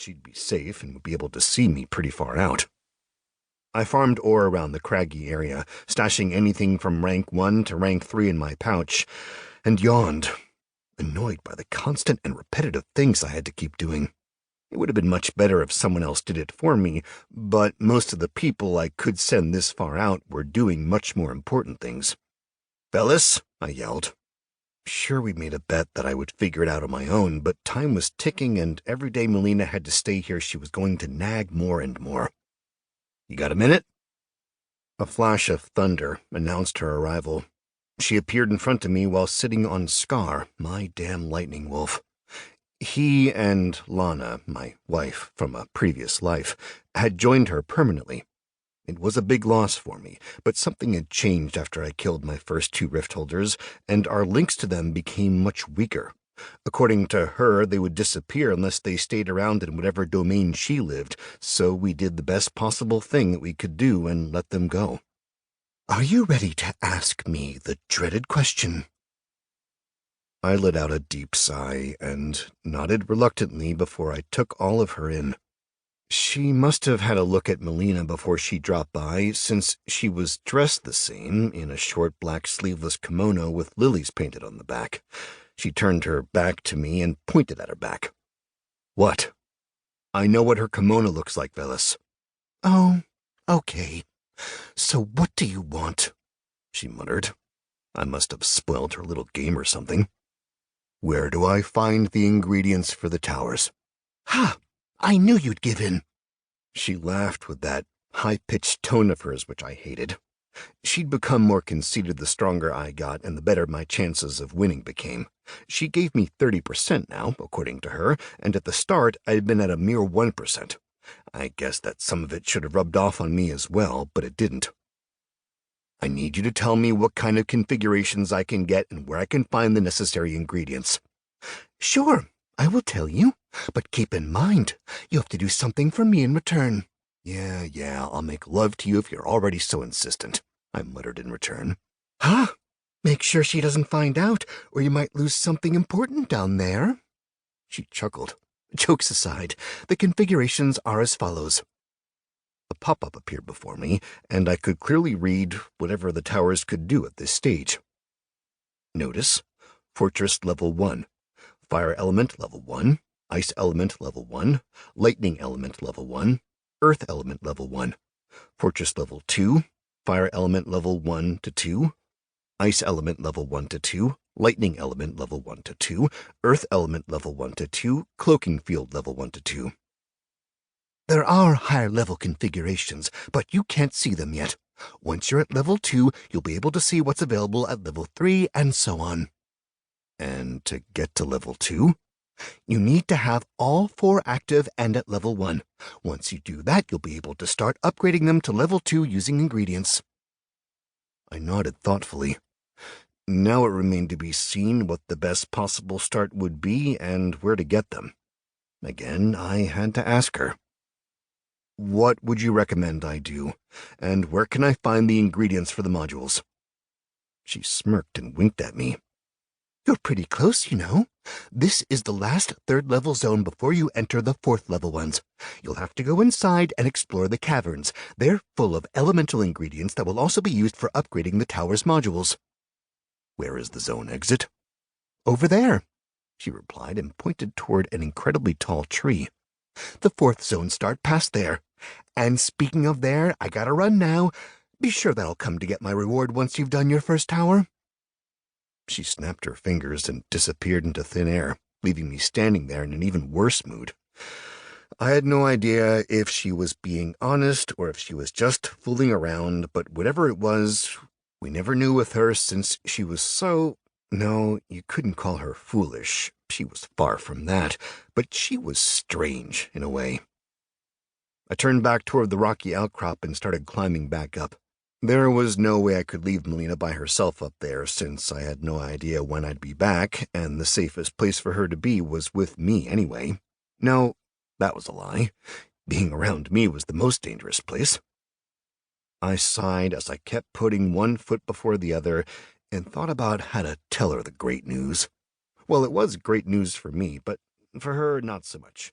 she'd be safe and would be able to see me pretty far out. I farmed ore around the craggy area, stashing anything from rank 1 to rank 3 in my pouch, and yawned, annoyed by the constant and repetitive things I had to keep doing. It would have been much better if someone else did it for me, but most of the people I could send this far out were doing much more important things. "Fellas," I yelled. Sure, we made a bet that I would figure it out on my own, but time was ticking, and every day Melina had to stay here, she was going to nag more and more. "You got a minute?" A flash of thunder announced her arrival. She appeared in front of me while sitting on Scar, my damn lightning wolf. He and Lana, my wife from a previous life, had joined her permanently. It was a big loss for me, but something had changed after I killed my first 2 rift holders, and our links to them became much weaker. According to her, they would disappear unless they stayed around in whatever domain she lived, so we did the best possible thing that we could do and let them go. "Are you ready to ask me the dreaded question?" I let out a deep sigh and nodded reluctantly before I took all of her in. She must have had a look at Melina before she dropped by, since she was dressed the same, in a short black sleeveless kimono with lilies painted on the back. She turned her back to me and pointed at her back. "What?" "I know what her kimono looks like, Velis." "Oh, okay. So what do you want?" she muttered. I must have spoiled her little game or something. "Where do I find the ingredients for the towers?" "Ha! I knew you'd give in." She laughed with that high-pitched tone of hers, which I hated. She'd become more conceited the stronger I got, and the better my chances of winning became. She gave me 30% now, according to her, and at the start I'd been at a mere 1%. I guess that some of it should have rubbed off on me as well, but it didn't. "I need you to tell me what kind of configurations I can get and where I can find the necessary ingredients." "Sure, I will tell you, but keep in mind, you have to do something for me in return." Yeah, I'll make love to you if you're already so insistent," I muttered in return. "Huh? Make sure she doesn't find out, or you might lose something important down there." She chuckled. "Jokes aside, the configurations are as follows." A pop-up appeared before me, and I could clearly read whatever the towers could do at this stage. Notice: Fortress Level 1, Fire Element Level 1, Ice Element Level 1, Lightning Element Level 1, Earth Element Level 1, Fortress Level 2, Fire Element Level 1 to 2, Ice Element Level 1 to 2, Lightning Element Level 1 to 2, Earth Element Level 1 to 2, Cloaking Field Level 1 to 2. There are higher-level configurations, but you can't see them yet. Once you're at Level 2, you'll be able to see what's available at Level 3, and so on. And to get to Level 2, you need to have all 4 active and at Level 1. Once you do that, you'll be able to start upgrading them to Level 2 using ingredients. I nodded thoughtfully. Now it remained to be seen what the best possible start would be and where to get them. Again, I had to ask her. "What would you recommend I do, and where can I find the ingredients for the modules?" She smirked and winked at me. "You're pretty close, you know. This is the last 3rd-level zone before you enter the 4th-level ones. You'll have to go inside and explore the caverns. They're full of elemental ingredients that will also be used for upgrading the tower's modules." "Where is the zone exit?" "Over there," she replied and pointed toward an incredibly tall tree. "The 4th zone start past there. And speaking of there, I gotta run now. Be sure that I'll come to get my reward once you've done your first tower." She snapped her fingers and disappeared into thin air, leaving me standing there in an even worse mood. I had no idea if she was being honest or if she was just fooling around, but whatever it was, we never knew with her since she was so... No, you couldn't call her foolish. She was far from that, but she was strange in a way. I turned back toward the rocky outcrop and started climbing back up. There was no way I could leave Melina by herself up there, since I had no idea when I'd be back, and the safest place for her to be was with me anyway. No, that was a lie. Being around me was the most dangerous place. I sighed as I kept putting one foot before the other and thought about how to tell her the great news. Well, it was great news for me, but for her, not so much.